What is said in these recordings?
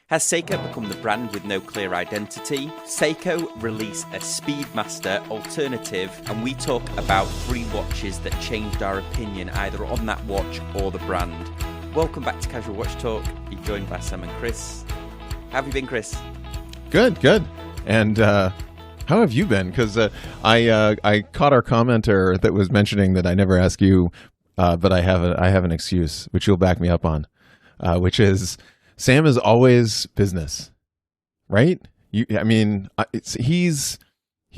Has Seiko become the brand with no clear identity? Seiko release a Speedmaster alternative, and we talk about 3 watches that changed our opinion either on that watch or the brand. Welcome back to Casual Watch Talk. You're joined by Sam and Kris. How have you been, Kris? Good. And how have you been? Because I caught our commenter that was mentioning that I never ask you, but I have an excuse, which you'll back me up on, which is Sam is always business, right? He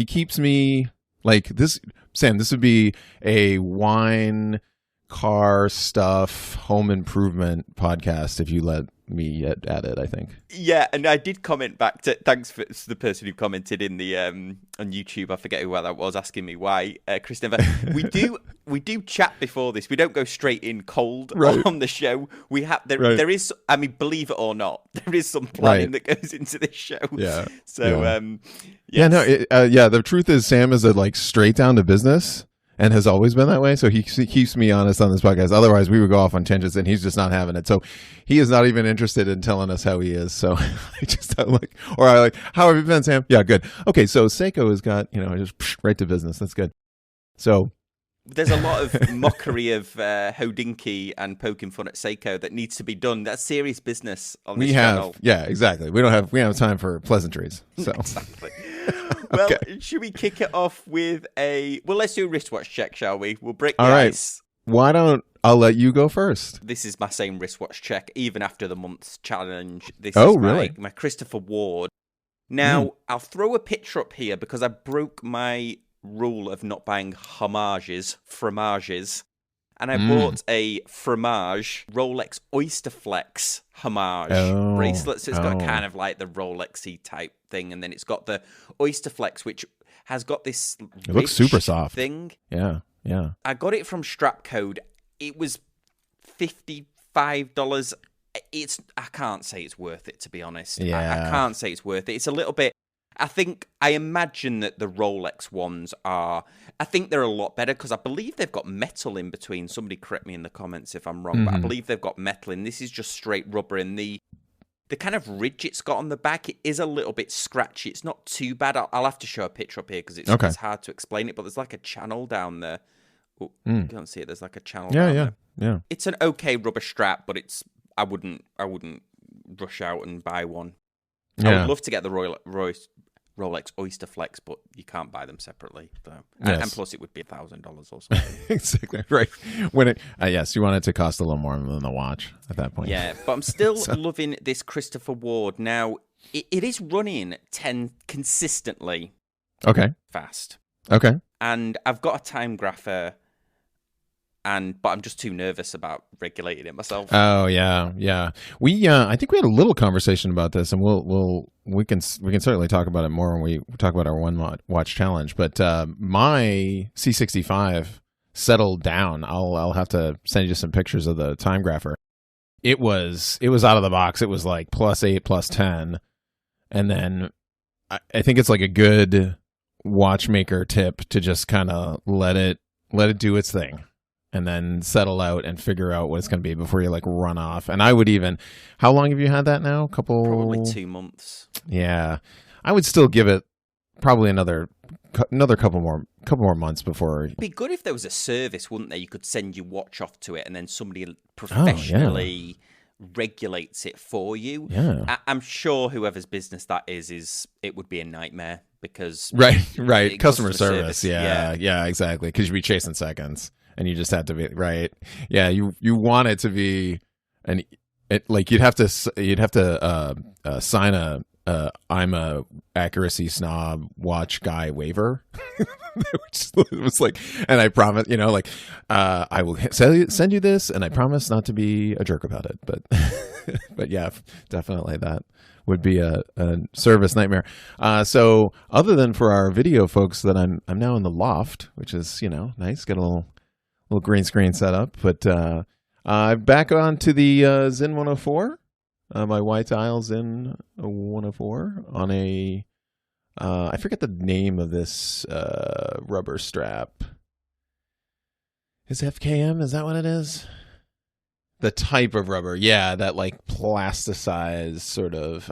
keeps me like this. Sam, this would be a wine, car stuff, home improvement podcast if you let me at it, I think. Yeah, and I did comment back to thanks for the person who commented in the on YouTube. I forget who that was, asking me why Kris never. We do chat before this. We don't go straight in cold on the show. We have there is. I mean, believe it or not, there is some planning that goes into this show. Yeah. So yes. The truth is, Sam is a straight down to business. And has always been that way. So he keeps me honest on this podcast. Otherwise, we would go off on tangents, and he's just not having it. So he is not even interested in telling us how he is. So I'm like, how have you been, Sam? Yeah, good. Okay, so Seiko has got, just right to business. That's good. So there's a lot of mockery of Hodinky and poking fun at Seiko that needs to be done. That's serious business on this channel. Yeah, exactly. We don't have time for pleasantries. So exactly. Well, should we kick it off with let's do a wristwatch check, shall we? We'll break the ice. Why don't I'll let you go first? This is my same wristwatch check, even after the month's challenge. This is really? my Christopher Ward. Now, I'll throw a picture up here because I broke my rule of not buying fromages. And I bought a fromage Rolex Oysterflex homage bracelet. So it's got kind of like the Rolex-y type thing. And then it's got the Oysterflex, which has got this it looks super soft thing. Yeah. I got it from Strapcode. It was $55. I can't say it's worth it, to be honest. Yeah. I can't say it's worth it. It's a little bit... I imagine that the Rolex ones are... I think they're a lot better because I believe they've got metal in between. Somebody correct me in the comments if I'm wrong, but I believe they've got metal in. This is just straight rubber, and the kind of ridge it's got on the back, it is a little bit scratchy. It's not too bad. I'll have to show a picture up here because it's hard to explain it, but there's like a channel down there. Oh, you can't see it. There's like a channel down there. Yeah. It's an okay rubber strap, but I wouldn't rush out and buy one. Yeah. I would love to get the Rolex Oysterflex, but you can't buy them separately. So. And plus, it would be $1,000 or something. Exactly right. When it, you want it to cost a little more than the watch at that point. Yeah, but I'm still loving this Christopher Ward. Now, it is running 10 consistently. Okay. Fast. Okay. And I've got a time grapher. But I'm just too nervous about regulating it myself. Oh yeah. We I think we had a little conversation about this, and we can certainly talk about it more when we talk about our one watch challenge. But my C65 settled down. I'll have to send you some pictures of the time grapher. It was out of the box. It was like +8, +10, and then I think it's like a good watchmaker tip to just kind of let it do its thing. And then settle out and figure out what it's going to be before you run off. And I would how long have you had that now? Probably 2 months. Yeah, I would still give it probably another couple more months before. It'd be good if there was a service, wouldn't there? You could send your watch off to it, and then somebody professionally regulates it for you. Yeah, I'm sure whoever's business that is it would be a nightmare because right customer service. Yeah, exactly. Because you'd be chasing seconds. And you just have to be right. Yeah, you want it to be, you'd have to sign a I'm a accuracy snob watch guy waiver, which was and I promise, I will send you this, and I promise not to be a jerk about it. But yeah, definitely that would be a service nightmare. So other than for our video folks, that I'm now in the loft, which is nice, get a little green screen set up, but back on to the Zen 104, my white dial Zen 104 on a I forget the name of this rubber strap. Is FKM? Is that what it is? the type of rubber. Yeah, that like plasticized sort of.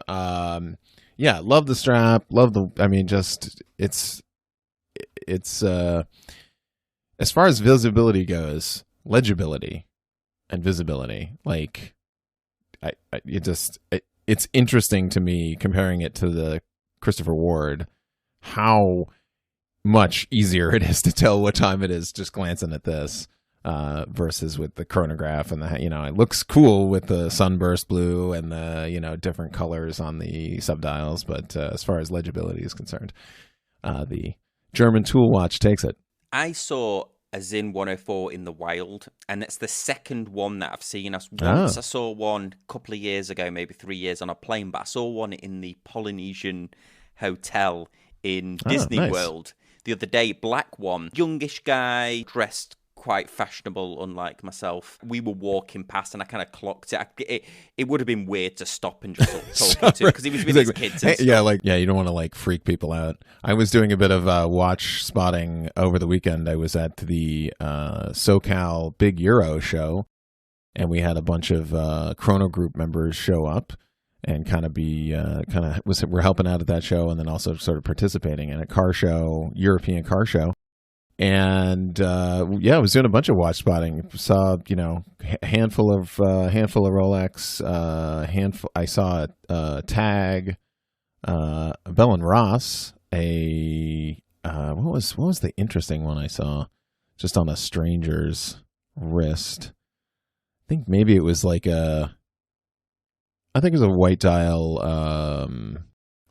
Yeah, love the strap. Love the. I mean, just it's as far as visibility goes, legibility and visibility. Like, it's interesting to me comparing it to the Christopher Ward, how much easier it is to tell what time it is just glancing at this versus with the chronograph and the, it looks cool with the sunburst blue and the, different colors on the subdials. But as far as legibility is concerned, the German tool watch takes it. I saw a Zin 104 in the wild, and it's the second one that I've seen. I saw one a couple of years ago, maybe 3 years on a plane, but I saw one in the Polynesian hotel in Disney World the other day. Black one, youngish guy, dressed quite fashionable, unlike myself. We were walking past and I kind of clocked it. It would have been weird to stop and just talk to him because he was with his kids and stuff. You don't want to freak people out. I was doing a bit of watch spotting over the weekend. I was at the SoCal Big Euro show, and we had a bunch of Chrono Group members show up and we're helping out at that show, and then also sort of participating in a car show, European car show. And I was doing a bunch of watch spotting. Saw handful of Rolex. I saw a Tag, Bell and Ross. What was the interesting one I saw? Just on a stranger's wrist. I think maybe it was it was a white dial.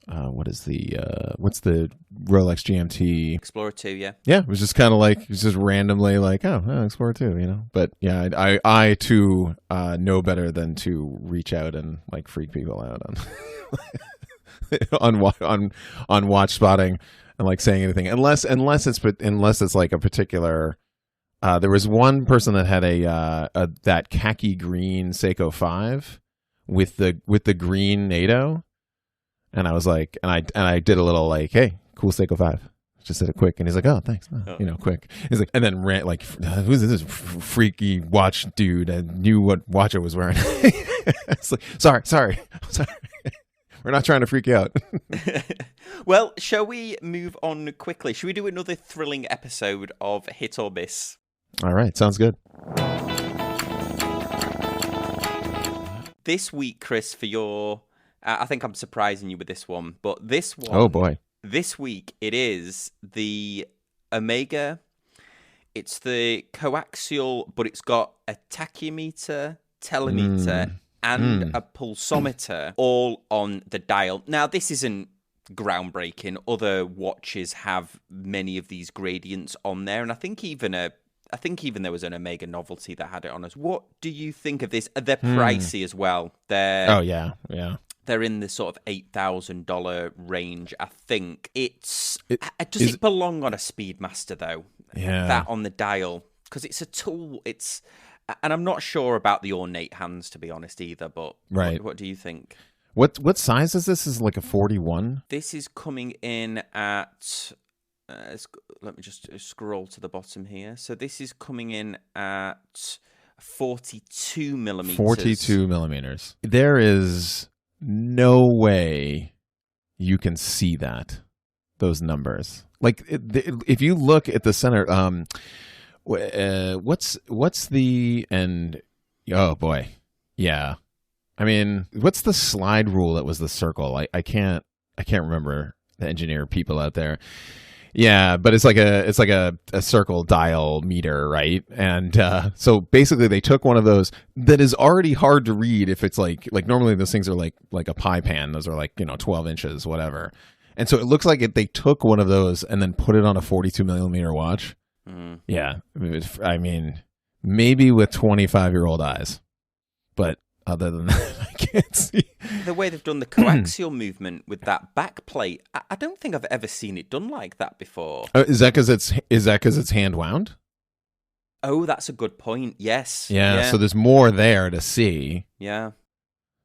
What's the Rolex GMT? Explorer 2, yeah. Yeah, it was just kind of just randomly Explorer 2, But yeah, I too know better than to reach out and freak people out on watch spotting and saying anything unless it's like a particular. There was one person that had that khaki green Seiko 5 with the green NATO. And I was like, and I did a little hey, cool Seiko 5. Just did it quick. And he's like, oh, thanks. Quick. He's like, and then ran who's this freaky watch dude? I knew what watch I was wearing. It's like, sorry. We're not trying to freak you out. Well, shall we move on quickly? Should we do another thrilling episode of Hit or Miss? All right. Sounds good. This week, Kris, for your... I think I'm surprising you with this one, but this one... Oh, boy. This week, it is the Omega. It's the coaxial, but it's got a tachymeter, telemeter, and a pulsometer all on the dial. Now, this isn't groundbreaking. Other watches have many of these gradients on there, and I think even there was an Omega novelty that had it on us. What do you think of this? They're pricey as well. Oh, yeah. They're in the sort of $8,000 range, I think. Does it belong on a Speedmaster, though? Yeah. That on the dial? Because it's a tool. And I'm not sure about the ornate hands, to be honest, either. But right. What do you think? What size is this? Is it like a 41? This is coming in at... let me just scroll to the bottom here. So this is coming in at 42 millimeters. 42 millimeters. There is... no way you can see those numbers. If you look at the center, what's the end? Oh boy, yeah. I mean, what's the slide rule that was the circle? I can't remember the engineer people out there. Yeah, but it's like a circle dial meter, right? And so basically they took one of those that is already hard to read if it's like normally those things are like a pie pan. Those are 12 inches, whatever. And so it looks like they took one of those and then put it on a 42 millimeter watch. Mm. Yeah, I mean, maybe with 25-year-old eyes, but other than that, I can't see. The way they've done the coaxial movement with that back plate, I don't think I've ever seen it done like that before. Is that because it's hand wound? Oh, that's a good point. Yes. Yeah. So there's more there to see. Yeah.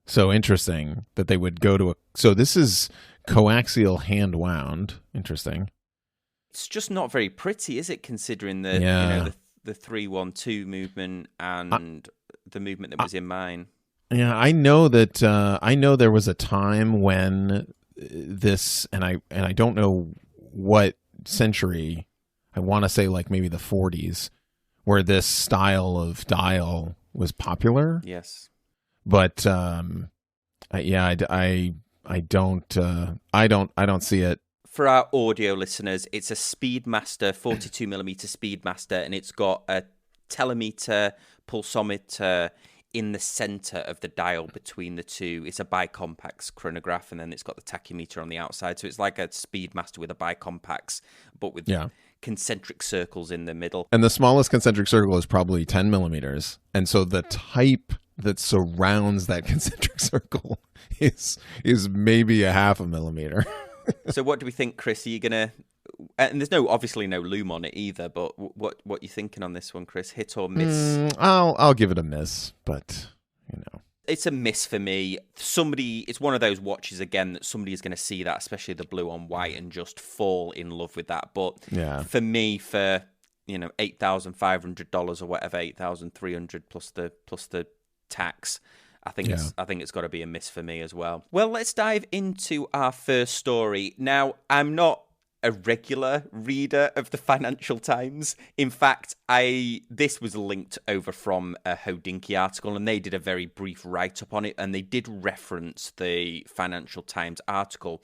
So interesting that they would go to so this is coaxial hand wound. Interesting. It's just not very pretty, is it? Considering the 3-1-2 movement and the movement that was in mine. Yeah, I know that. I know there was a time when this, and I don't know what century. I want to say like maybe the 40s, where this style of dial was popular. Yes, but I don't see it. For our audio listeners, it's a Speedmaster, 42mm Speedmaster, and it's got a telemeter, pulsometer in the center of the dial between the two. It's a bicompax chronograph, and then it's got the tachymeter on the outside. So it's like a Speedmaster with a bicompax, but with concentric circles in the middle. And the smallest concentric circle is probably 10 millimeters. And so the type that surrounds that concentric circle is maybe a half a millimeter. So what do we think, Kris? Are you gonna? And there's obviously no lume on it either. But what you thinking on this one, Kris? Hit or miss? I'll give it a miss, but it's a miss for me. It's one of those watches again that somebody is going to see that, especially the blue on white, and just fall in love with that. But for me, for $8,500 or whatever, $8,300 plus the tax. I think it's got to be a miss for me as well. Well, let's dive into our first story. Now, I'm not a regular reader of the Financial Times. In fact, this was linked over from a Hodinkee article, and they did a very brief write-up on it, and they did reference the Financial Times article.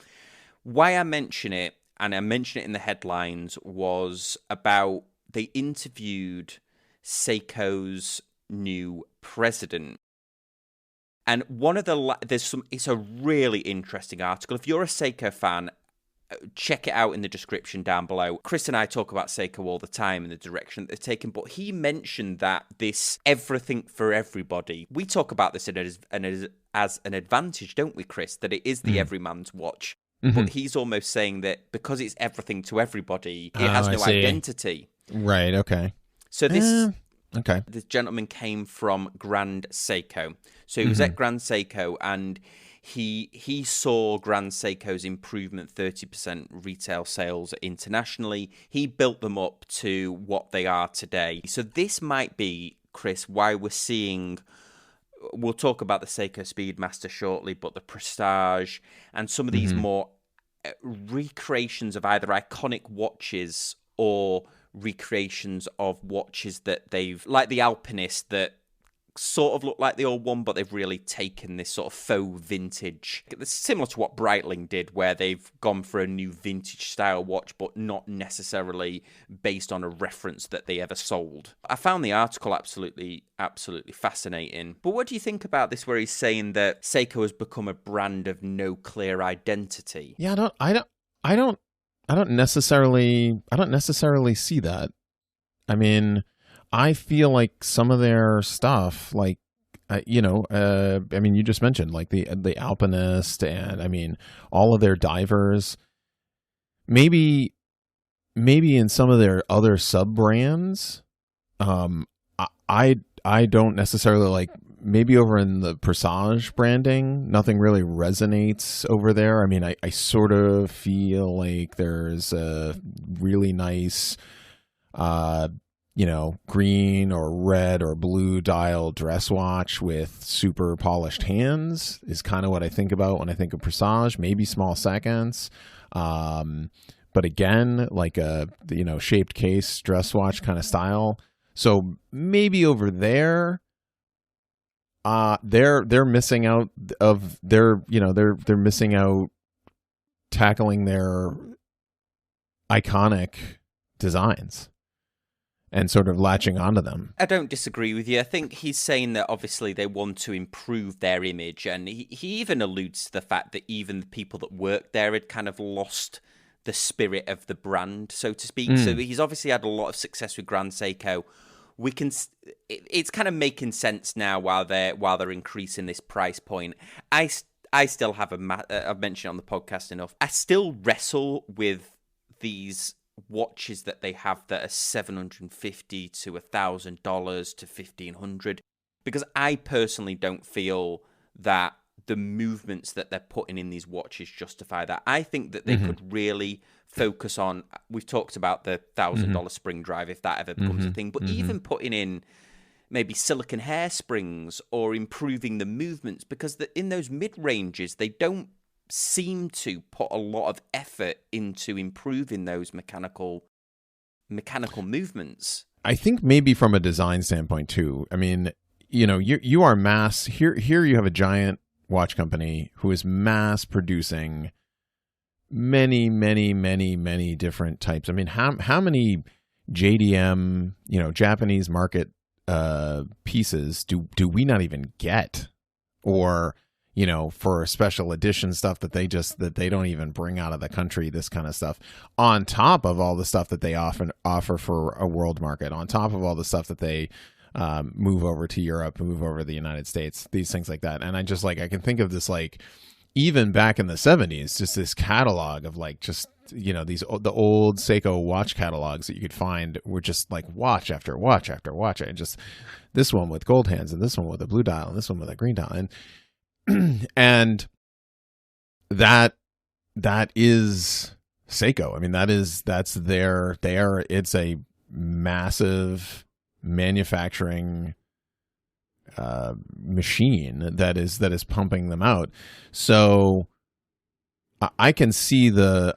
Why I mention it, and I mention it in the headlines, was about they interviewed Seiko's new president. And it's a really interesting article. If you're a Seiko fan, check it out in the description down below. Kris and I talk about Seiko all the time and the direction that they're taking, but he mentioned that this everything for everybody, we talk about this as an advantage, don't we, Kris? That it is the everyman's watch. Mm-hmm. But he's almost saying that because it's everything to everybody, it has no identity. Right, okay. So this gentleman came from Grand Seiko. So he was at Grand Seiko, and he saw Grand Seiko's improvement, 30% retail sales internationally. He built them up to what they are today. So this might be, Kris, why we're seeing... We'll talk about the Seiko Speedmaster shortly, but the Prestige and some of these more recreations of either iconic watches or recreations of watches that they've... Like the Alpinist that sort of look like the old one, but they've really taken this sort of faux vintage. It's similar to what Breitling did, where they've gone for a new vintage style watch, but not necessarily based on a reference that they ever sold. I found the article absolutely fascinating. But what do you think about this, where he's saying that Seiko has become a brand of no clear identity? Yeah, I don't necessarily see that. I mean, I feel like some of their stuff, like, I mean, you just mentioned like the Alpinist, and I mean, all of their divers, maybe in some of their other sub brands, I don't necessarily like, maybe over in the Prestige branding, nothing really resonates over there. I mean, I sort of feel like there's a really nice, green or red or blue dial dress watch with super polished hands is kind of what I think about when I think of Prestige. Maybe small seconds. But again, like a, shaped case dress watch kind of style. So maybe over there, they're missing out of they're missing out tackling their iconic designs and sort of latching onto them. I don't disagree with you. I think he's saying that obviously they want to improve their image, and he even alludes to the fact that even the people that work there had kind of lost the spirit of the brand, so to speak. So he's obviously had a lot of success with Grand Seiko. It's kind of making sense now while they're increasing this price point. I still have I've mentioned it on the podcast enough. I still wrestle with these watches that they have that are $750 to $1,000 to $1,500, because I personally don't feel that the movements that they're putting in these watches justify that. I think that they could really focus on, we've talked about the $1,000 spring drive, if that ever becomes a thing, but even putting in maybe silicon hairsprings or improving the movements, because in those mid-ranges, they don't seem to put a lot of effort into improving those mechanical movements. I think maybe from a design standpoint too. I mean, you are mass here. You have a giant watch company who is mass producing many, many, many, many different types. I mean, how many JDM, Japanese market pieces do we not even get, or for special edition stuff that they don't even bring out of the country, this kind of stuff, on top of all the stuff that they often offer for a world market, on top of all the stuff that they move over to Europe, move over to the United States, these things like that. And I just I can think of this, even back in the 70s, just this catalog of the old Seiko watch catalogs that you could find were just watch after watch after watch, and just this one with gold hands, and this one with a blue dial, and this one with a green dial, and that is Seiko. I mean, it's a massive manufacturing machine that is pumping them out. So I can see the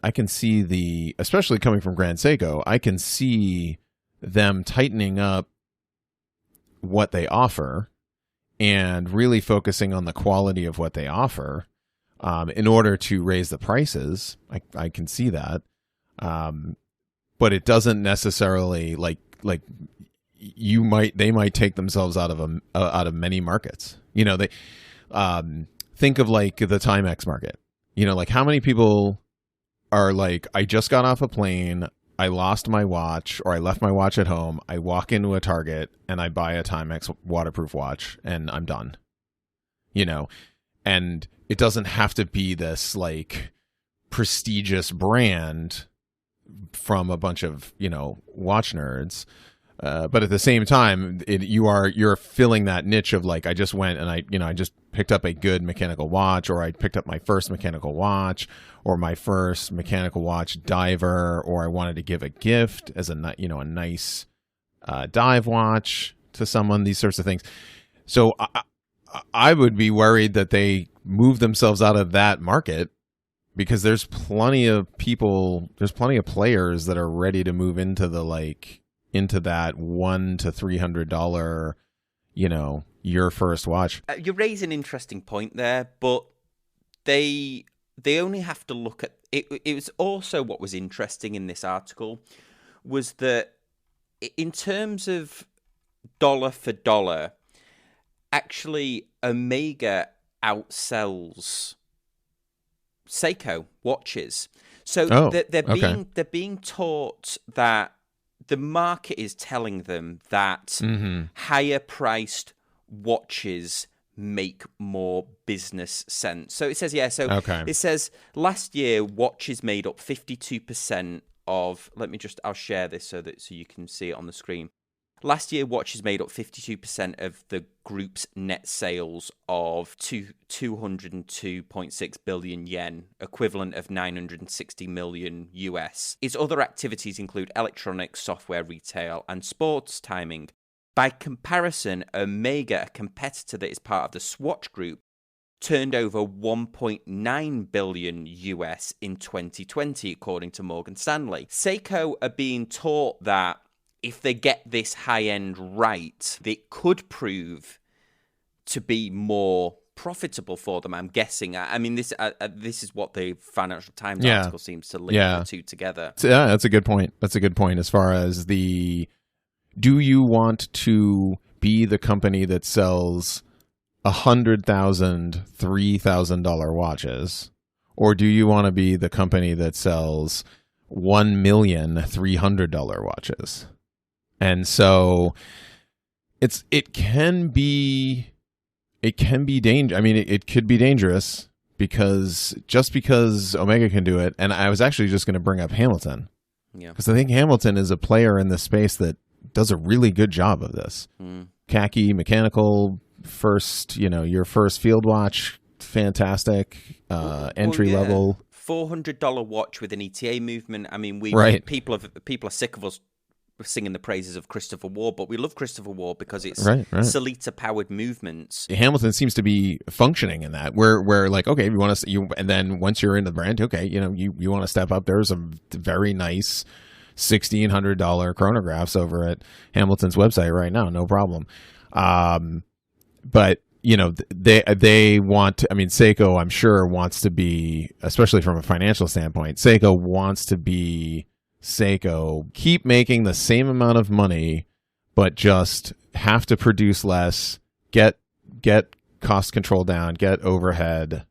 especially coming from Grand Seiko, I can see them tightening up what they offer and really focusing on the quality of what they offer in order to raise the prices. I can see that, but it doesn't necessarily they might take themselves out of many markets. They think of the Timex market. How many people are I just got off a plane, I lost my watch, or I left my watch at home, I walk into a Target and I buy a Timex waterproof watch and I'm done. And it doesn't have to be this prestigious brand from a bunch of, watch nerds. But at the same time, you're filling that niche of I just went and I just picked up a good mechanical watch, or I picked up my first mechanical watch, or my first mechanical watch diver, or I wanted to give a gift as a nice dive watch to someone. These sorts of things. So I would be worried that they move themselves out of that market, because there's plenty of players that are ready to move into into that $100 to $300, your first watch. You raise an interesting point there, but they only have to look at it. It was also, what was interesting in this article was that in terms of dollar for dollar, actually Omega outsells Seiko watches. So they're being taught that the market is telling them that higher priced watches make more business sense. So it says, it says last year watches made up 52% of, I'll share this so you can see it on the screen. Last year, watches made up 52% of the group's net sales of 202.6 billion yen, equivalent of 960 million US. Its other activities include electronics, software, retail, and sports timing. By comparison, Omega, a competitor that is part of the Swatch Group, turned over 1.9 billion US in 2020, according to Morgan Stanley. Seiko are being taught that if they get this high-end right, it could prove to be more profitable for them, I'm guessing. I mean, this is what the Financial Times article seems to link the two together. Yeah, that's a good point. That's a good point as far as do you want to be the company that sells $100,000, $3,000 watches, or do you want to be the company that sells $1,300,000 watches? And so it can be dangerous. I mean, it could be dangerous because Omega can do it. And I was actually just going to bring up Hamilton. Yeah. Because I think Hamilton is a player in this space that does a really good job of this. Khaki, mechanical, your first field watch, fantastic, entry level. $400 watch with an ETA movement. I mean, people are sick of us singing the praises of Christopher Ward, but we love Christopher Ward because it's right. Sellita-powered movements. Hamilton seems to be functioning in that, where like, okay, if you want to, and then once you're in the brand, okay, you want to step up. There's some very nice $1,600 chronographs over at Hamilton's website right now, no problem. But they want to, I mean, Seiko, I'm sure, wants to be, especially from a financial standpoint, Seiko wants to be Seiko, keep making the same amount of money, but just have to produce less, get cost control down, get overhead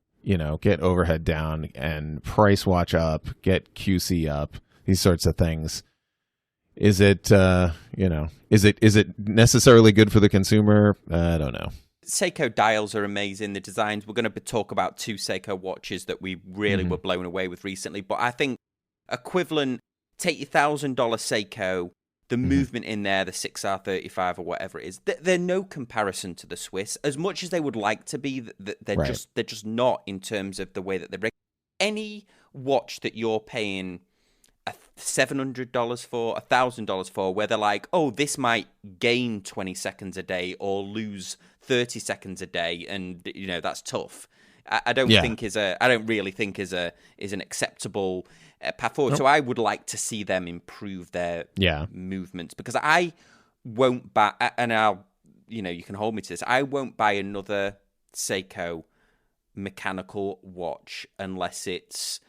down, and price watch up, get QC up, these sorts of things. Is it is it necessarily good for the consumer? I don't know. Seiko dials are amazing. The designs, we're going to talk about 2 Seiko watches that we really were blown away with recently, but I think equivalent, take your $1,000 Seiko, the movement in there, the 6R35 or whatever it is, they're no comparison to the Swiss. As much as they would like to be, they're just not in terms of the way that they're. Any watch that you're paying $700 for, $1,000 for, where they're like, oh, this might gain 20 seconds a day or lose 30 seconds a day, and that's tough. I don't really think is an acceptable path forward. Nope. So I would like to see them improve their movements, because I won't buy, and I'll, you can hold me to this, I won't buy another Seiko mechanical watch unless it's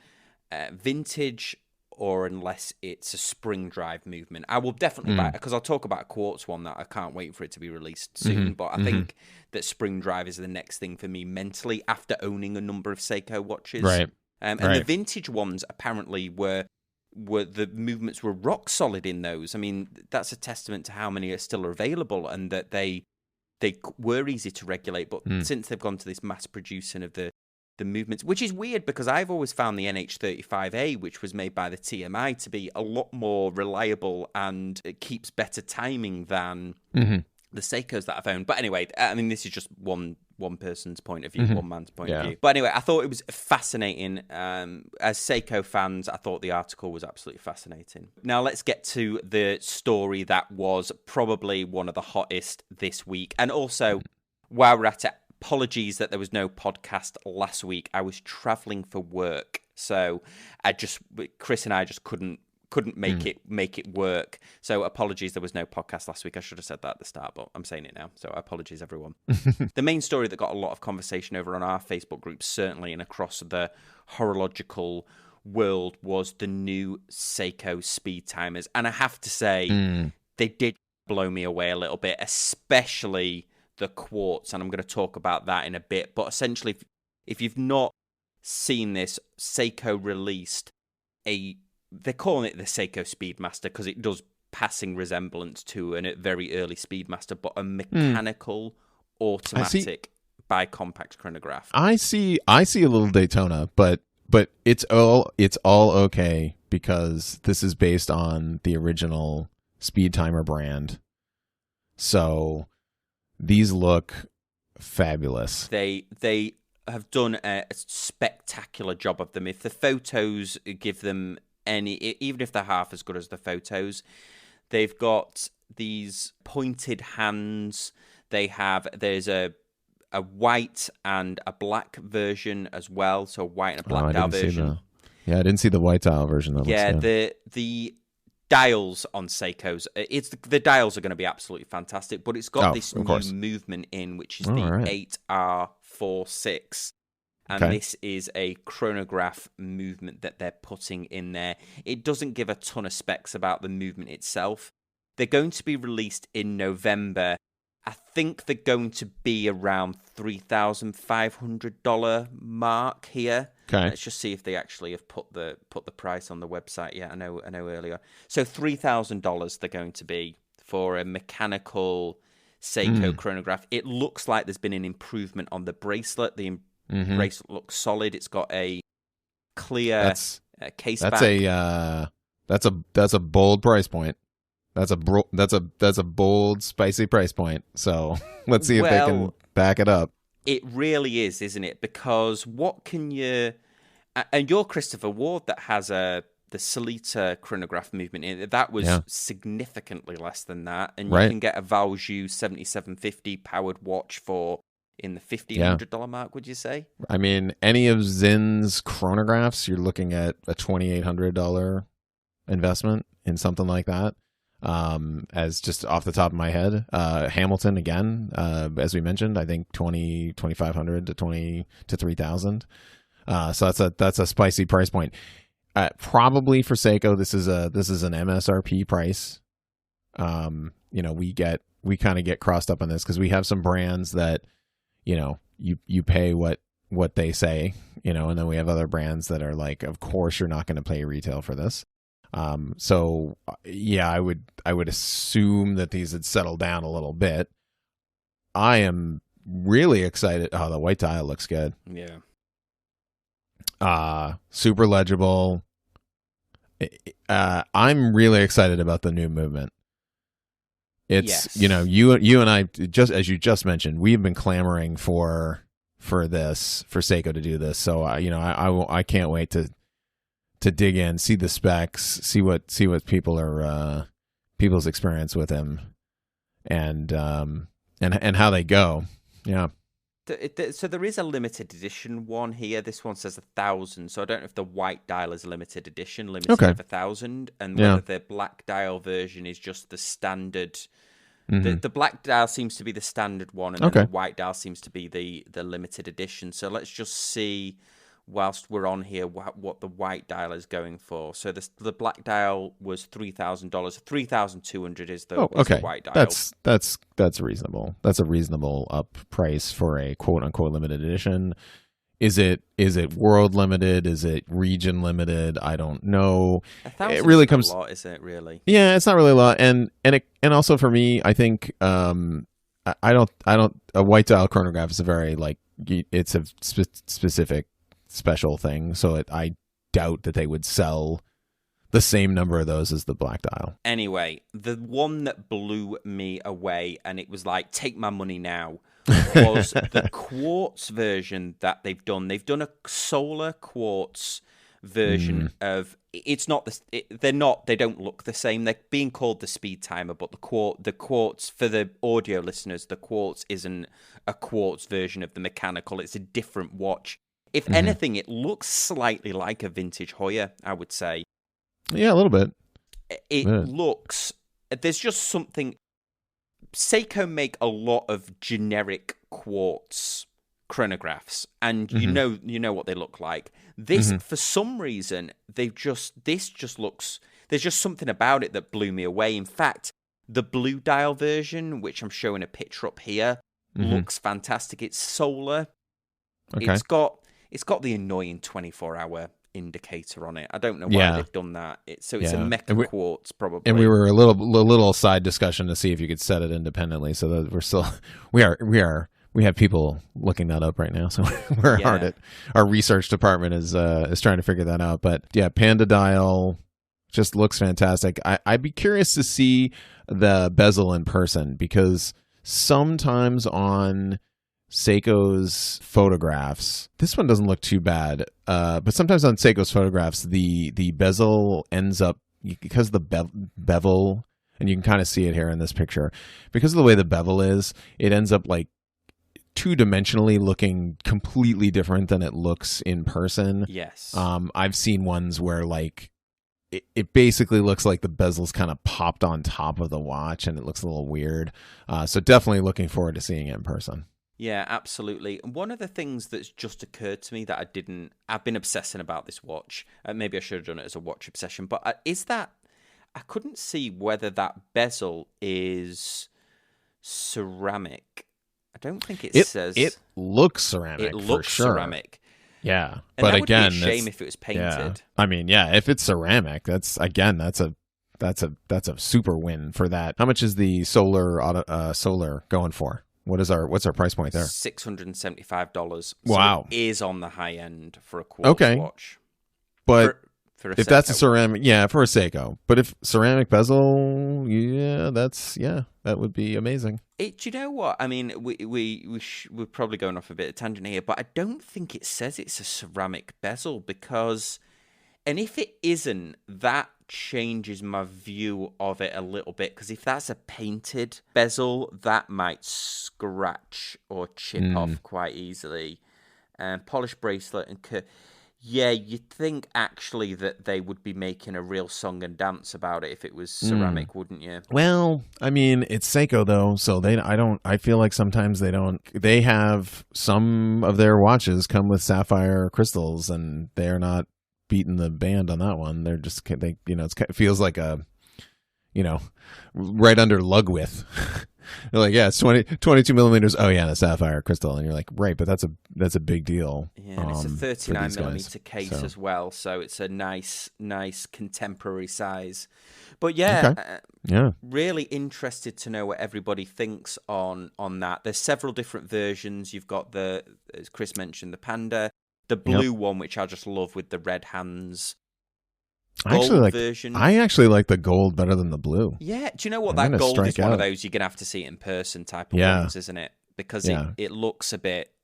vintage or unless it's a spring drive movement. I will definitely buy it, because I'll talk about a quartz one that I can't wait for it to be released soon. But I think that spring drive is the next thing for me mentally after owning a number of Seiko watches. Right. And the vintage ones apparently were the movements were rock solid in those. I mean, that's a testament to how many are still available, and that they were easy to regulate. But since they've gone to this mass producing of the movements, which is weird, because I've always found the NH35A, which was made by the TMI, to be a lot more reliable, and it keeps better timing than the Seikos that I've owned. But anyway, I mean, this is just one person's point of view, one man's point of view. But anyway, I thought it was fascinating. As Seiko fans, I thought the article was absolutely fascinating. Now let's get to the story that was probably one of the hottest this week. And also, while we're at it, apologies that there was no podcast last week. I was traveling for work, so Kris and I just couldn't make it work. So apologies, there was no podcast last week. I should have said that at the start, but I'm saying it now. So apologies, everyone. The main story that got a lot of conversation over on our Facebook group, certainly, and across the horological world, was the new Seiko Speedtimers. And I have to say, they did blow me away a little bit, especially the quartz, and I'm going to talk about that in a bit. But essentially, if you've not seen this, Seiko released they're calling it the Seiko Speedmaster because it does passing resemblance to a very early Speedmaster, but a mechanical automatic bicompact chronograph. I see a little Daytona, but it's all okay, because this is based on the original Speedtimer brand. So these look fabulous. They have done a spectacular job of them. If the photos give them even if they're half as good as the photos, they've got these pointed hands. There's a white and a black version as well. So white and a black dial version. I didn't see the white dial version. The dials on Seiko's, the dials are going to be absolutely fantastic, but it's got this new movement in, which is the 8R46, and this is a chronograph movement that they're putting in there. It doesn't give a ton of specs about the movement itself. They're going to be released in November. I think they're going to be around $3,500 mark here. Okay. Let's just see if they actually have put the price on the website. Yeah, I know earlier. So $3,000 they're going to be for a mechanical Seiko chronograph. It looks like there's been an improvement on the bracelet. The bracelet looks solid. It's got a clear case back. That's a bold price point. That's a bold, spicy price point. So let's see if they can back it up. It really is, isn't it? Because what can you... And you're Christopher Ward that has a Solita chronograph movement, that was significantly less than that, and you can get a Valjoux 7750 powered watch for in the $1,500 mark. Would you say? I mean, any of Zinn's chronographs, you're looking at a $2,800 investment in something like that. As just off the top of my head, Hamilton again, as we mentioned, I think $2,500 to $3,000. So that's a spicy price point. Probably for Seiko, this is an MSRP price. We kind of get crossed up on this because we have some brands that, you pay what they say, and then we have other brands that are like, of course you're not going to pay retail for this. So yeah, I would assume that these had settled down a little bit. I am really excited. Oh, the white dial looks good. Yeah. Super legible. I'm really excited about the new movement. It's, you and I, just as you just mentioned, we've been clamoring for Seiko to do this. So I can't wait to dig in, see the specs, see what people's experience with him, and how they go. Yeah. So there is a limited edition one here. This one says 1,000. So I don't know if the white dial is limited edition, limited of 1,000, and whether the black dial version is just the standard. The black dial seems to be the standard one, and then the white dial seems to be the limited edition. So let's just see, whilst we're on here, what the white dial is going for. So the black dial was $3,000. $3,200 is the white dial. That's reasonable. That's a reasonable up price for a quote unquote limited edition. Is it world limited? Is it region limited? I don't know. It really comes a lot, is it really? Yeah, it's not really a lot. And also for me, I think I don't a white dial chronograph is a very it's a specific special thing, so I doubt that they would sell the same number of those as the black dial. Anyway, the one that blew me away, and it was like, take my money now, was the quartz version that they've done. They've done a solar quartz version of. It's not they're not. They don't look the same. They're being called the Speedtimer, but the quartz, for the audio listeners, the quartz isn't a quartz version of the mechanical. It's a different watch. If anything, it looks slightly like a vintage Hoya, I would say. Yeah, a little bit. It looks... There's just something... Seiko make a lot of generic quartz chronographs, and you know what they look like. This, for some reason, this just looks... There's just something about it that blew me away. In fact, the blue dial version, which I'm showing a picture up here, looks fantastic. It's solar. Okay. It's got the annoying 24-hour indicator on it. I don't know why they've done that. It's a mecha quartz, probably. And we were a little side discussion to see if you could set it independently. So that we're still we have people looking that up right now. So we're hard at our research department is trying to figure that out. But yeah, Panda dial just looks fantastic. I'd be curious to see the bezel in person, because sometimes on Seiko's photographs, this one doesn't look too bad, but sometimes on Seiko's photographs the bezel ends up, because the bevel, and you can kind of see it here in this picture, because of the way the bevel is, it ends up like two-dimensionally looking completely different than it looks in person. Yes. I've seen ones where like it basically looks like the bezel's kind of popped on top of the watch, and it looks a little weird. So definitely looking forward to seeing it in person. Yeah, absolutely. And one of the things that's just occurred to me that I've been obsessing about this watch. Maybe I should have done it as a watch obsession, but is that I couldn't see whether that bezel is ceramic. I don't think it says. It looks ceramic. It looks for sure. ceramic. Yeah, and but that again, would be a shame if it was painted. Yeah. I mean, yeah, if it's ceramic, that's a super win for that. How much is the solar going for? What's our price point there? $675. Wow, so it is on the high end for a quartz watch. But for a if Seiko that's a ceramic, for a Seiko. But if ceramic bezel, that would be amazing. Do you know what? I mean, we're probably going off a bit of tangent here, but I don't think it says it's a ceramic bezel, because And if it isn't, that changes my view of it a little bit, because if that's a painted bezel, that might scratch or chip off quite easily. Polished bracelet and yeah, you'd think actually that they would be making a real song and dance about it if it was ceramic, wouldn't you? Well, I mean, it's Seiko though, so I feel like sometimes they have some of their watches come with sapphire crystals, and they're not beating the band on that one. They're just, it feels like a, right under lug width. They're like, yeah, it's 22 millimeters. Oh yeah, the sapphire crystal, and you're like, right, but that's a big deal. Yeah, and it's a 39 millimeter case as well, so it's a nice contemporary size. But yeah, really interested to know what everybody thinks on that. There's several different versions. You've got as Kris mentioned, the Panda, the blue one, which I just love with the red hands. I actually like the gold better than the blue. Yeah, do you know what? That gold is one of those you're going to have to see it in person type of ones, isn't it? Because it looks a bit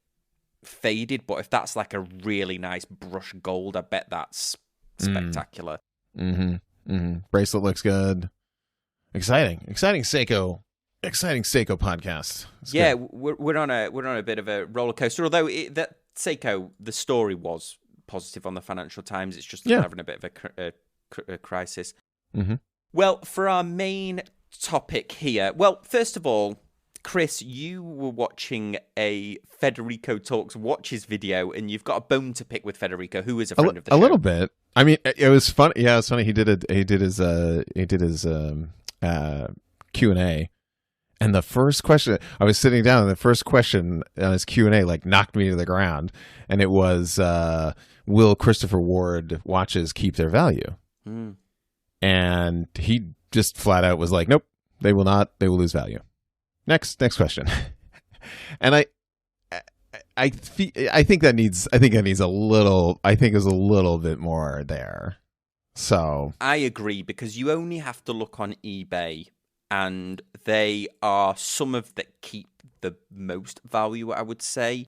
faded, but if that's like a really nice brush gold, I bet that's spectacular. Bracelet looks good. Exciting Seiko podcast. We're on a bit of a roller coaster, although that Seiko, the story was positive on the Financial Times. It's just having a bit of a crisis. Well, for our main topic here, first of all, Kris, you were watching a Federico Talks Watches video, and you've got a bone to pick with Federico, who is a friend of the show. A little bit. I mean, it was fun. Yeah, it was funny. He did his Q&A. And the first question, I was sitting down, and the first question on his Q&A knocked me to the ground, and it was, will Christopher Ward watches keep their value? And he just flat out was like, nope, they will not. They will lose value. Next question. And I think that needs a little bit more there. So I agree, because you only have to look on eBay, and they are some of that keep the most value, I would say,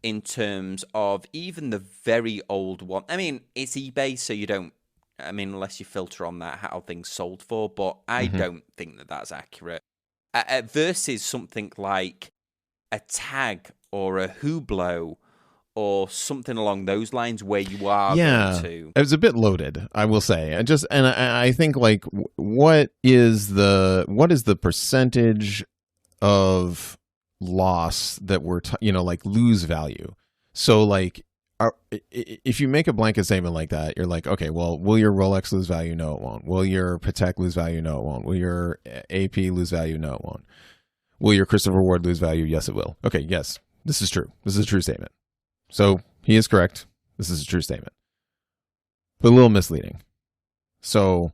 in terms of even the very old one. I mean, it's eBay, so you don't, unless you filter on that, how things sold for, but I don't think that that's accurate. Versus something like a Tag or a Hublot or something along those lines, where you are going to. It was a bit loaded, I will say. I think what is the percentage of loss that we're lose value? So if you make a blanket statement like that, you're like, okay, well, will your Rolex lose value? No, it won't. Will your Patek lose value? No, it won't. Will your AP lose value? No, it won't. Will your Christopher Ward lose value? Yes, it will. Okay, yes, this is true. This is a true statement. So he is correct. This is a true statement, but a little misleading. So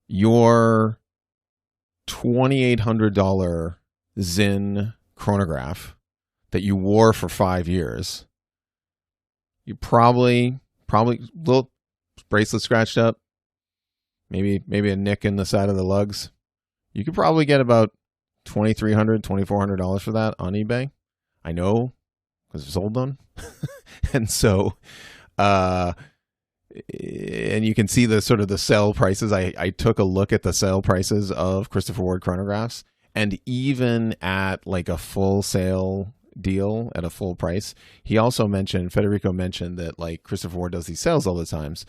your $2,800 Zinn chronograph that you wore for 5 years, you probably little bracelet scratched up, maybe a nick in the side of the lugs. You could probably get about $2,300, $2,400 for that on eBay. I know, because I sold them. And so, and you can see the sort of the sale prices. I took a look at the sale prices of Christopher Ward chronographs, and even at a full sale deal at a full price, Federico mentioned that Christopher Ward does these sales all the times.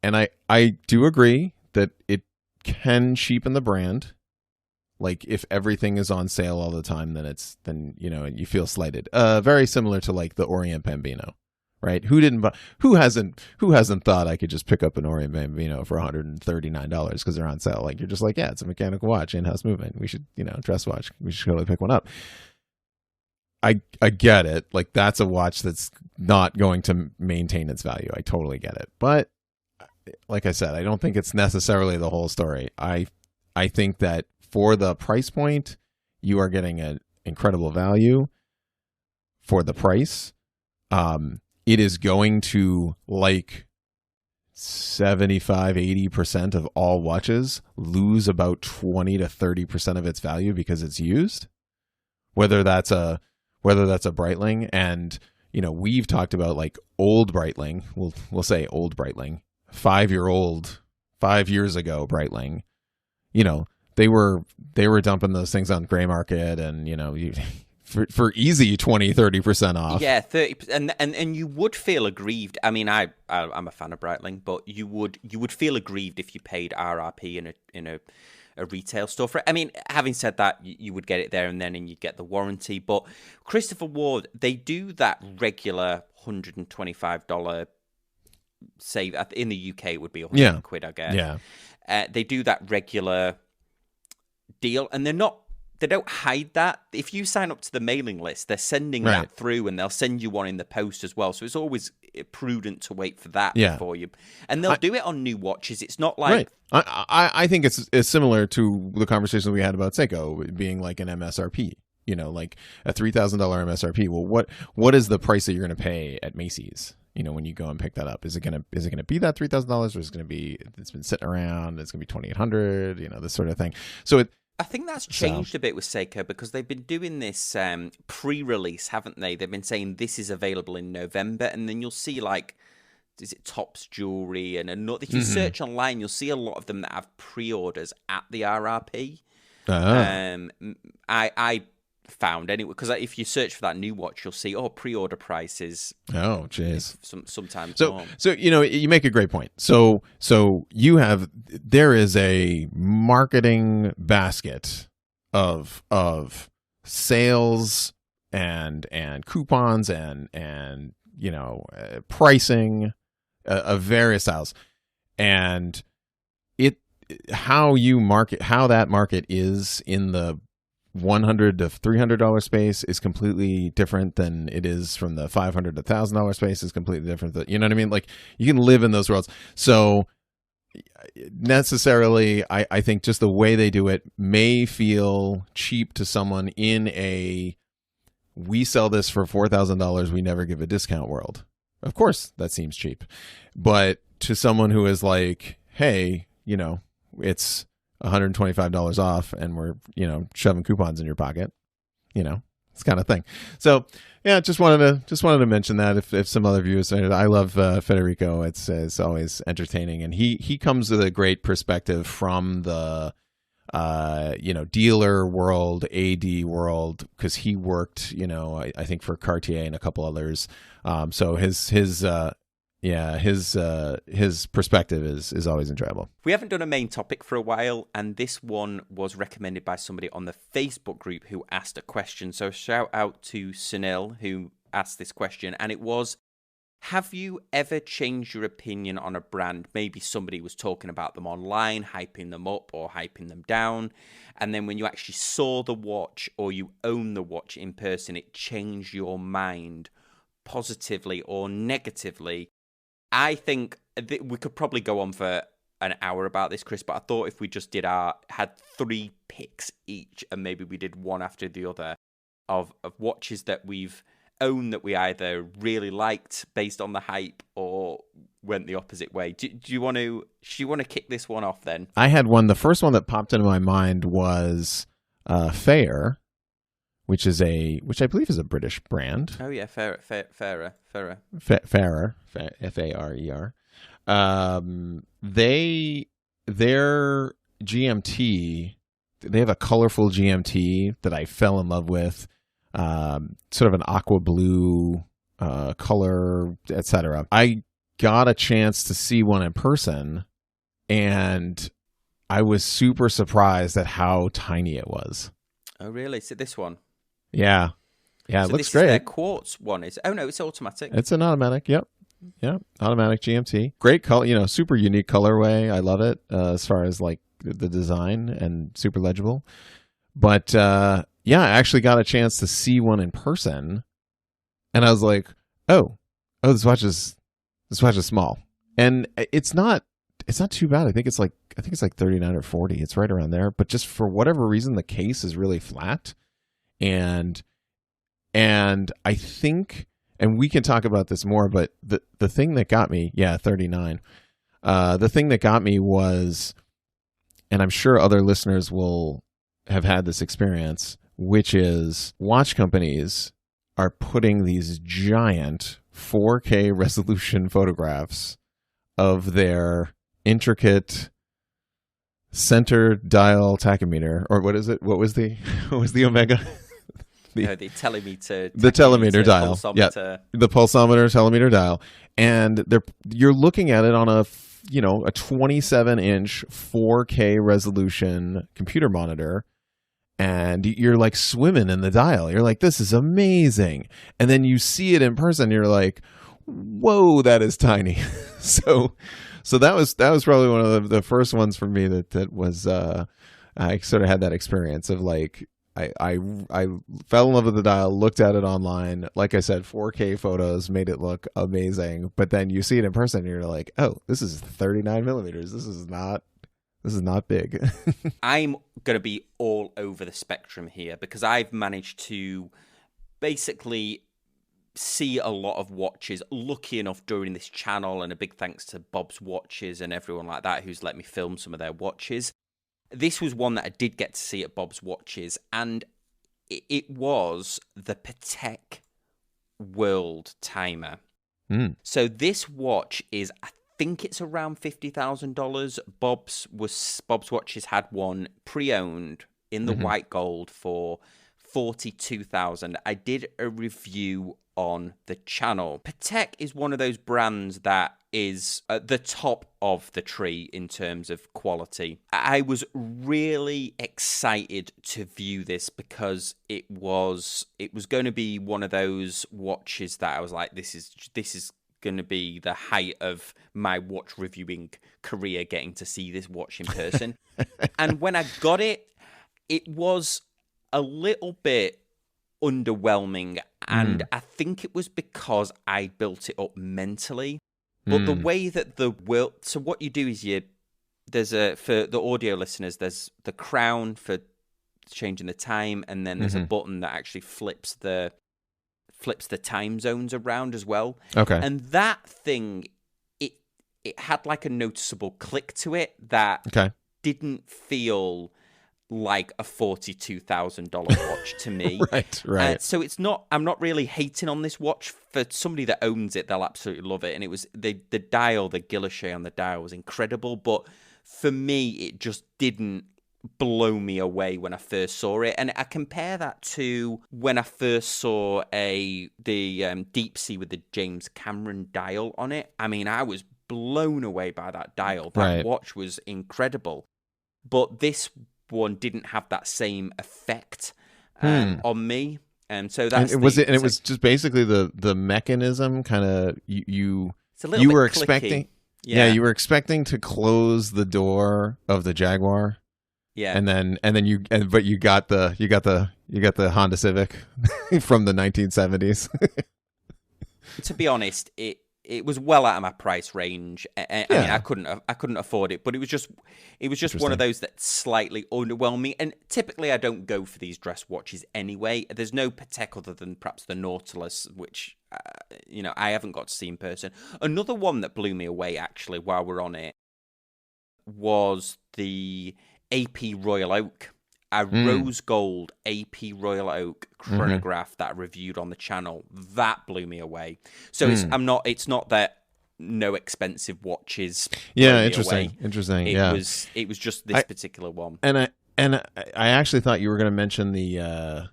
And I do agree that it can cheapen the brand. If everything is on sale all the time, then you feel slighted. Very similar to the Orient Bambino, right? Who hasn't thought I could just pick up an Orient Bambino for $139 because they're on sale? You're just yeah, it's a mechanical watch, in-house movement. We should, dress watch. We should totally pick one up. I get it. That's a watch that's not going to maintain its value. I totally get it. But like I said, I don't think it's necessarily the whole story. I think that for the price point, you are getting an incredible value for the price. It is going to 75-80% of all watches lose about 20 to 30% of its value because it's used. Whether that's a Breitling, and we've talked about old Breitling. We'll say old Breitling 5 years ago Breitling, they were dumping those things on gray market, and for easy 20-30% off. Yeah, 30%, and you would feel aggrieved. I mean, I'm a fan of Breitling, but you would feel aggrieved if you paid RRP in a retail store for it. I mean, having said that, you would get it there and then, and you get the warranty. But Christopher Ward, they do that regular $125 save. In the UK, it would be 100 quid, I guess. Yeah, they do that regular deal, and they don't hide that. If you sign up to the mailing list, they're sending that through, and they'll send you one in the post as well. So it's always prudent to wait for that before you. And they'll do it on new watches. It's not like... I think it's similar to the conversation we had about Seiko being like an MSRP. Like a $3,000 MSRP. Well, what is the price that you're going to pay at Macy's? When you go and pick that up, is it gonna be that $3,000, or is it gonna be it's been sitting around? It's gonna be $2,800. This sort of thing. So I think that's changed a bit with Seiko, because they've been doing this pre-release, haven't they? They've been saying this is available in November, and then you'll see is it Topps Jewelry and another. If you search online, you'll see a lot of them that have pre-orders at the RRP. I found anyway, because if you search for that new watch, you'll see pre-order prices. Oh, jeez. Sometimes. So you make a great point. So there is a marketing basket of sales and coupons and pricing of various styles, and how that market is in the $100 to $300 space is completely different than it is from the $500 to $1,000 space is completely different. You know what I mean? Like, you can live in those worlds. So necessarily, I think just the way they do it may feel cheap to someone in we sell this for $4,000, we never give a discount world. Of course, that seems cheap. But to someone who is like, hey, it's $125 off, and we're shoving coupons in your pocket, it's kind of thing. So yeah, just wanted to mention that if some other viewers, I love Federico. It's always entertaining, and he comes with a great perspective from the dealer world, AD world, because he worked I think for Cartier and a couple others. So his perspective is always enjoyable. We haven't done a main topic for a while, and this one was recommended by somebody on the Facebook group who asked a question. So shout out to Sunil, who asked this question, and it was, have you ever changed your opinion on a brand? Maybe somebody was talking about them online, hyping them up or hyping them down, and then when you actually saw the watch or you own the watch in person, it changed your mind positively or negatively. I think we could probably go on for an hour about this, Kris, but I thought if we just had 3 picks each, and maybe we did one after the other of watches that we've owned that we either really liked based on the hype or went the opposite way. Do you want to kick this one off then? I had one. The first one that popped into my mind was Fair, which I believe is a British brand. Oh yeah, Fairer. Fairer, Farer. Their GMT, they have a colorful GMT that I fell in love with. Sort of an aqua blue color, etc. I got a chance to see one in person, and I was super surprised at how tiny it was. Oh really? So this one? Yeah, it looks this great. Is their quartz one is? Oh no, it's automatic. It's an automatic. Yep. Yeah, automatic GMT. Great color. Super unique colorway. I love it as far as like the design, and super legible. But I actually got a chance to see one in person, and I was like, oh, this watch is small, and it's not too bad. I think it's like 39 or 40. It's right around there. But just for whatever reason, the case is really flat. And I think, and we can talk about this more, but the thing that got me, 39. The thing that got me was, and I'm sure other listeners will have had this experience, which is watch companies are putting these giant 4K resolution photographs of their intricate center dial tachometer, or what is it? What was the Omega? The telemeter. The telemeter dial. Pulsometer. Yeah, the pulsometer telemeter dial, and you're looking at it on a 27-inch 4K resolution computer monitor, and you're like swimming in the dial. You're like, this is amazing, and then you see it in person. You're like, whoa, that is tiny. So that was probably one of the first ones for me that was I sort of had that experience of like I fell in love with the dial, looked at it online, like I said, 4K photos made it look amazing, but then you see it in person and you're like, oh, this is 39 millimeters. This is not big. I'm going to be all over the spectrum here because I've managed to basically see a lot of watches, lucky enough during this channel, and a big thanks to Bob's Watches and everyone like that who's let me film some of their watches. This was one that I did get to see at Bob's Watches, and it was the Patek Worldtimer. So this watch is, I think it's around $50,000. Bob's Watches had one pre-owned in the white gold for $42,000. I did a review on the channel. Patek is one of those brands that is at the top of the tree in terms of quality. I was really excited to view this because it was going to be one of those watches that I was like, this is going to be the height of my watch reviewing career, getting to see this watch in person. And when I got it, it was a little bit underwhelming, and I think it was because I built it up mentally. But the way that so what you do is for the audio listeners, there's the crown for changing the time, and then there's a button that actually flips the time zones around as well. Okay. And that thing, it had like a noticeable click to it that didn't feel like a $42,000 watch to me. Right. So I'm not really hating on this watch. For somebody that owns it, they'll absolutely love it. And it was the dial, the guilloche on the dial was incredible. But for me, it just didn't blow me away when I first saw it. And I compare that to when I first saw the Deep Sea with the James Cameron dial on it. I mean, I was blown away by that dial. That watch was incredible. But this one didn't have that same effect on me, and so that's it was just basically the mechanism kind of you were expecting. You were expecting to close the door of the Jaguar, but you got the Honda Civic from the 1970s. To be honest, it was well out of my price range. I mean, I couldn't afford it, but it was just one of those that's slightly underwhelming. And typically, I don't go for these dress watches anyway. There's no Patek other than perhaps the Nautilus, which I haven't got to see in person. Another one that blew me away, actually, while we're on it, was the AP Royal Oak. A rose gold AP Royal Oak chronograph that I reviewed on the channel. That blew me away. So it's not that no expensive watches. Yeah, interesting. It was just this particular one. And I actually thought you were going to mention the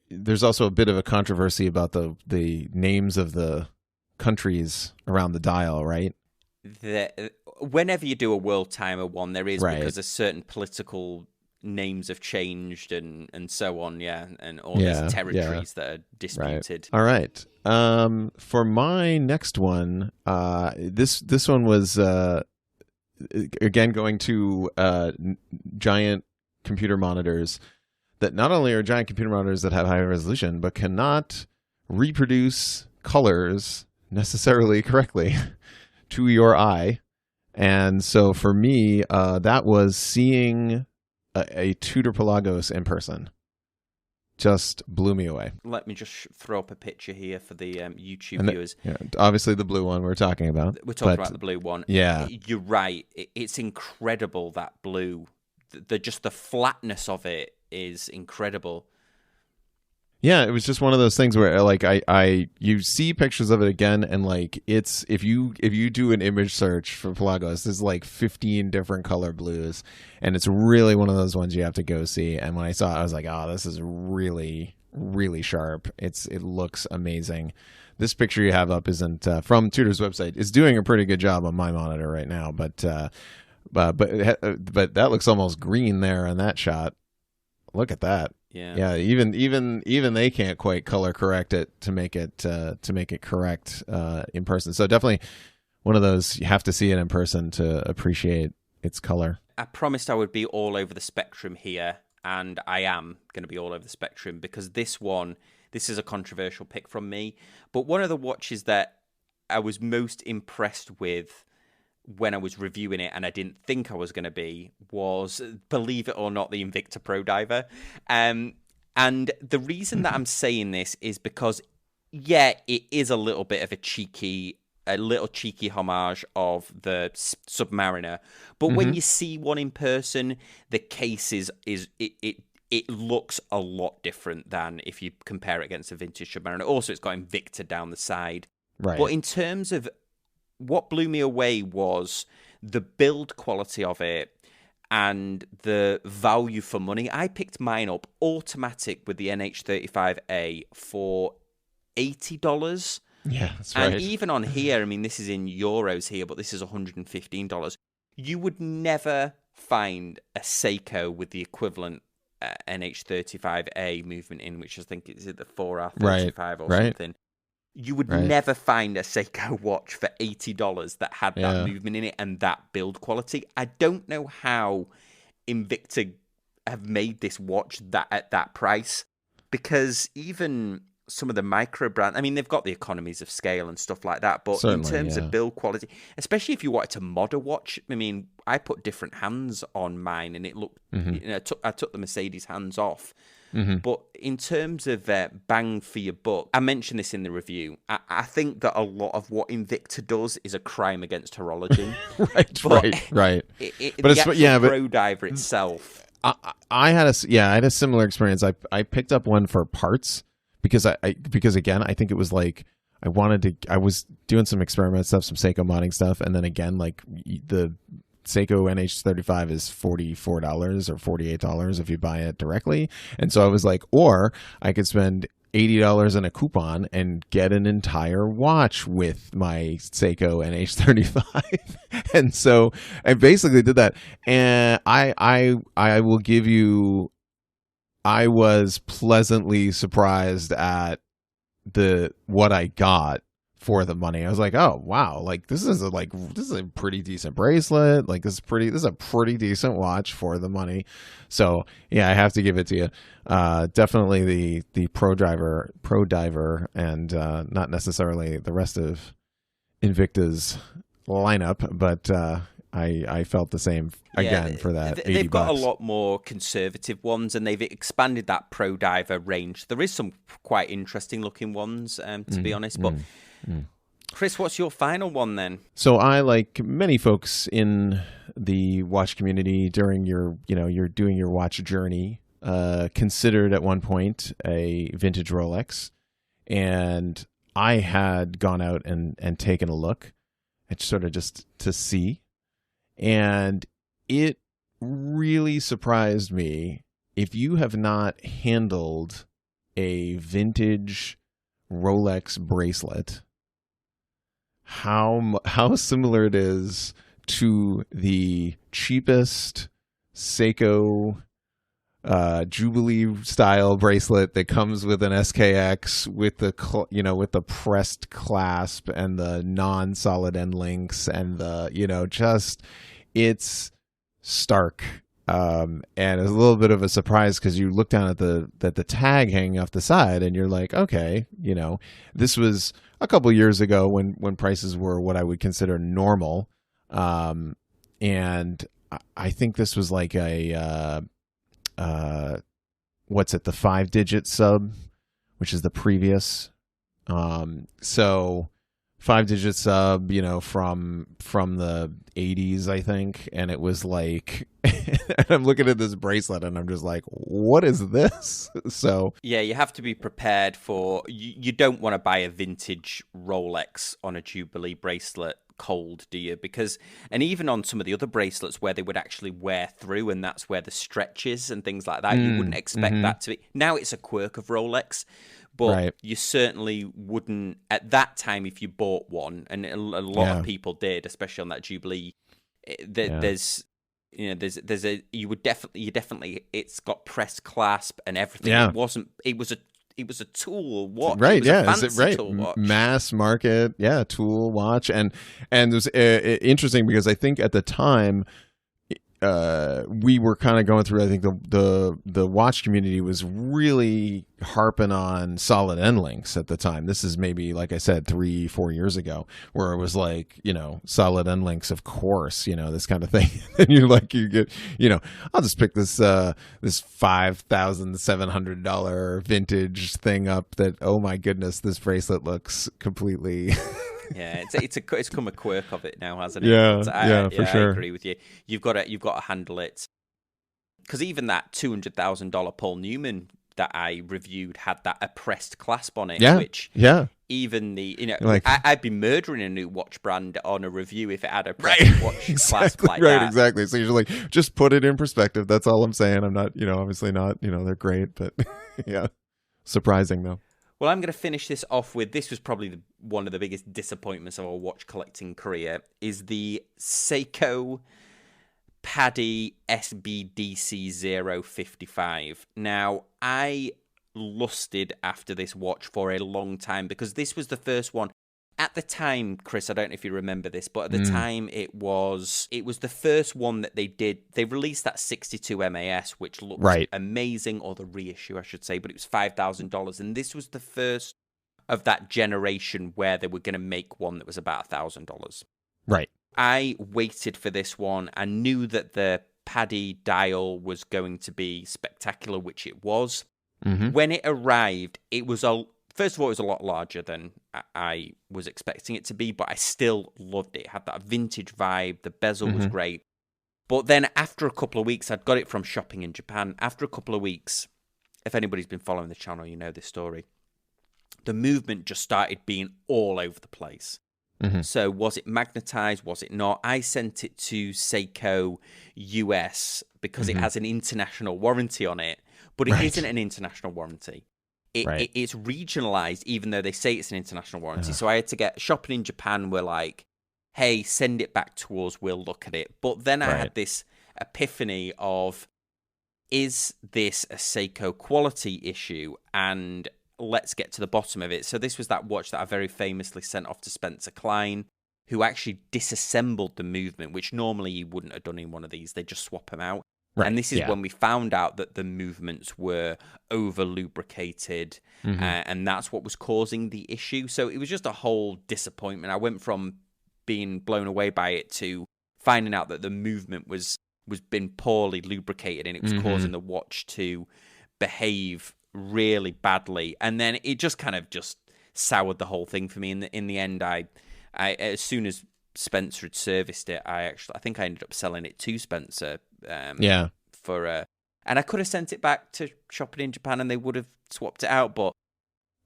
there's also a bit of a controversy about the names of the countries around the dial, right? Whenever you do a Worldtimer one, there is, because a certain political names have changed and so on, and all these territories that are disputed. All right. For my next one, this one was again going to giant computer monitors that not only are giant computer monitors that have high resolution, but cannot reproduce colors necessarily correctly to your eye. And so for me, that was seeing a Tudor Pelagos in person. Just blew me away. Let me just throw up a picture here for the YouTube viewers. Obviously, the blue one we're talking about. We're talking about the blue one. Yeah. You're right. It's incredible, that blue. Just the flatness of it is incredible. Yeah, it was just one of those things where like you see pictures of it again, and like it's if you do an image search for Pelagos, there's like 15 different color blues, and it's really one of those ones you have to go see. And when I saw it, I was like, oh, this is really, really sharp. It looks amazing. This picture you have up isn't from Tudor's website. It's doing a pretty good job on my monitor right now, but that looks almost green there in that shot. Look at that. Yeah. Even they can't quite color correct it to make it correct in person. So definitely one of those, you have to see it in person to appreciate its color. I promised I would be all over the spectrum here, and I am going to be all over the spectrum because this is a controversial pick from me. But one of the watches that I was most impressed with when I was reviewing it, and I didn't think I was going to be, was, believe it or not, the Invicta Pro Diver. And the reason that I'm saying this is because, yeah, it is a little bit of a cheeky homage of the Submariner. But when you see one in person, the case it looks a lot different than if you compare it against a vintage Submariner. Also, it's got Invicta down the side. Right. But in terms of what blew me away was the build quality of it and the value for money. I picked mine up automatic with the NH35A for $80. Yeah, that's right. And even on here, I mean, this is in euros here, but this is $115. You would never find a Seiko with the equivalent NH35A movement in, which I think is the 4R35 or something. You would never find a Seiko watch for $80 that had that movement in it and that build quality. I don't know how Invicta have made this watch at that price, because even some of the micro brands, I mean, they've got the economies of scale and stuff like that, but in terms of build quality, especially if you wanted to mod a watch, I mean, I put different hands on mine and it looked, I took the Mercedes hands off. But in terms of bang for your buck, I mentioned this in the review. I think that a lot of what Invicta does is a crime against horology. right. But the Pro Diver itself. I had a similar experience. I picked up one for parts because again, I think it was like I was doing some experiment stuff, some Seiko modding stuff, and then again, like the Seiko NH35 is $44 or $48 if you buy it directly. And so I was like, or I could spend $80 in a coupon and get an entire watch with my Seiko NH35. And so I basically did that. And I will give you, I was pleasantly surprised at what I got for the money. I was like, oh wow, like this is a pretty decent bracelet. Like this is a pretty decent watch for the money. So yeah, I have to give it to you. Definitely the Pro Diver, and not necessarily the rest of Invicta's lineup, but I felt the same again for that. They've got $80. a lot more conservative ones, and they've expanded that Pro Diver range. There is some quite interesting looking ones, to be honest, but. Kris, what's your final one then? So I, like many folks in the watch community, during you're doing your watch journey, considered at one point a vintage Rolex, and I had gone out and taken a look, and sort of just to see, and it really surprised me. If you have not handled a vintage Rolex bracelet, how similar it is to the cheapest Seiko jubilee style bracelet that comes with an SKX with the pressed clasp and the non-solid end links and it's stark. And it's a little bit of a surprise because you look down at the tag hanging off the side and you're like, okay, this was a couple years ago when prices were what I would consider normal. And I think this was like the 5-digit sub, which is the previous. So 5-digit sub, from the 80s, I think. And it was like, and I'm looking at this bracelet and I'm just like, what is this? So yeah, you have to be prepared for, you don't want to buy a vintage Rolex on a Jubilee bracelet cold, do you? Because, and even on some of the other bracelets where they would actually wear through, and that's where the stretch is and things like that, you wouldn't expect that to be. Now it's a quirk of Rolex, but you certainly wouldn't at that time if you bought one, and a lot of people did, especially on that Jubilee. There's it's got pressed clasp and everything. It was a tool watch, right? It was a fancy tool watch. Mass market, tool watch, and it was interesting because I think at the time we were kind of going through. I think the watch community was really harping on solid end links at the time. This is maybe, like I said, 3-4 years ago, where it was like, solid end links, of course, this kind of thing. And you get, I'll just pick this $5,700 vintage thing up that, oh my goodness, this bracelet looks completely. Yeah, it's come a quirk of it now, hasn't it? Yeah, for sure. I agree with you. You've got to handle it, because even that $200,000 Paul Newman that I reviewed had that oppressed clasp on it. Which even I'd be murdering a new watch brand on a review if it had a pressed watch clasp like that. Right, exactly. So you're like, just put it in perspective. That's all I'm saying. I'm not, obviously not, they're great, but yeah, surprising though. Well, I'm going to finish this off with, this was probably one of the biggest disappointments of our watch collecting career, is the Seiko PADI SBDC 055. Now, I lusted after this watch for a long time because this was the first one. At the time, Kris, I don't know if you remember this, but at the time it was the first one that they did. They released that 62 MAS, which looked amazing, or the reissue, I should say, but it was $5,000. And this was the first of that generation where they were going to make one that was about $1,000. Right. I waited for this one. I knew that the PADI dial was going to be spectacular, which it was. Mm-hmm. When it arrived, first of all, it was a lot larger than I was expecting it to be, but I still loved it. It had that vintage vibe. The bezel was great. But then after a couple of weeks, I'd got it from shopping in Japan. After a couple of weeks, if anybody's been following the channel, you know this story. The movement just started being all over the place. Mm-hmm. So was it magnetized? Was it not? I sent it to Seiko US because it has an international warranty on it, but it isn't an international warranty. It's regionalized, even though they say it's an international warranty. So I had to get shopping in Japan. Were like, hey, send it back to us. We'll look at it. But then I had this epiphany of, is this a Seiko quality issue? And let's get to the bottom of it. So this was that watch that I very famously sent off to Spencer Klein, who actually disassembled the movement, which normally you wouldn't have done in one of these. They just swap them out. Right. And this is when we found out that the movements were over-lubricated, and that's what was causing the issue. So it was just a whole disappointment. I went from being blown away by it to finding out that the movement was been poorly lubricated, and it was causing the watch to behave really badly. And then it just kind of just soured the whole thing for me. In the end, I as soon as Spencer had serviced it, I think I ended up selling it to Spencer. And I could have sent it back to shopping in Japan and they would have swapped it out, but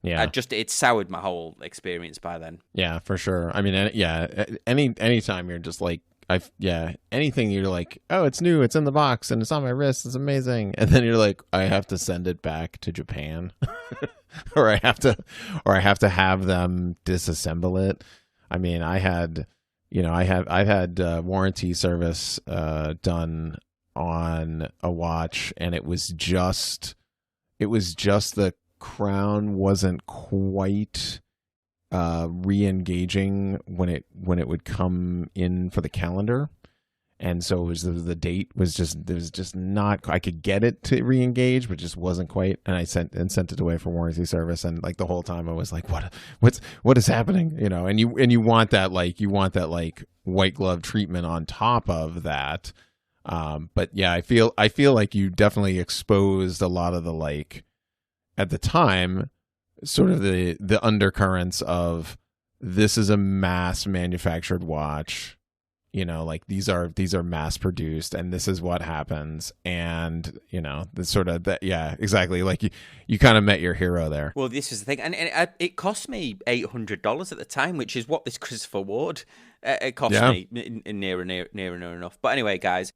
it soured my whole experience by then. Yeah, for sure. I mean, anytime you're just like, anything you're like, oh, it's new, it's in the box and it's on my wrist, it's amazing, and then you're like, I have to send it back to Japan, or I have to have them disassemble it. I mean, I've had warranty service done on a watch, and it was just the crown wasn't quite re-engaging when it would come in for the calendar, and so it was the date was just not. I could get it to re-engage, but just wasn't quite. And I sent it away for warranty service, and like the whole time I was like, what is happening? And you want that white glove treatment on top of that. But yeah, I feel like you definitely exposed a lot of the at the time, sort of the undercurrents of this is a mass manufactured watch. You know, like these are mass produced, and this is what happens. And you know, the sort of that, yeah, exactly. Like you kind of met your hero there. Well, this is the thing, and it cost me $800 at the time, which is what this Christopher Ward it cost me near enough. But anyway, guys,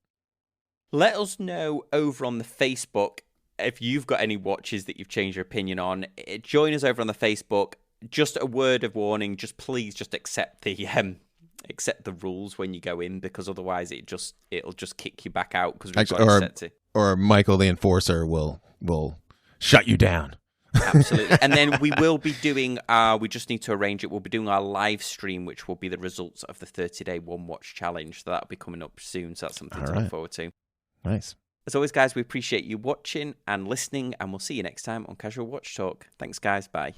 let us know over on the Facebook if you've got any watches that you've changed your opinion on. Join us over on the Facebook. Just a word of warning: please accept the rules when you go in, because otherwise it'll just kick you back out, because we've got it set to. Or Michael the Enforcer will shut you down. Absolutely. And then we will be doing we just need to arrange it. We'll be doing our live stream, which will be the results of the 30-day one watch challenge. So that'll be coming up soon. So that's something to look forward to. Nice. As always, guys, we appreciate you watching and listening, and we'll see you next time on Casual Watch Talk. Thanks, guys. Bye.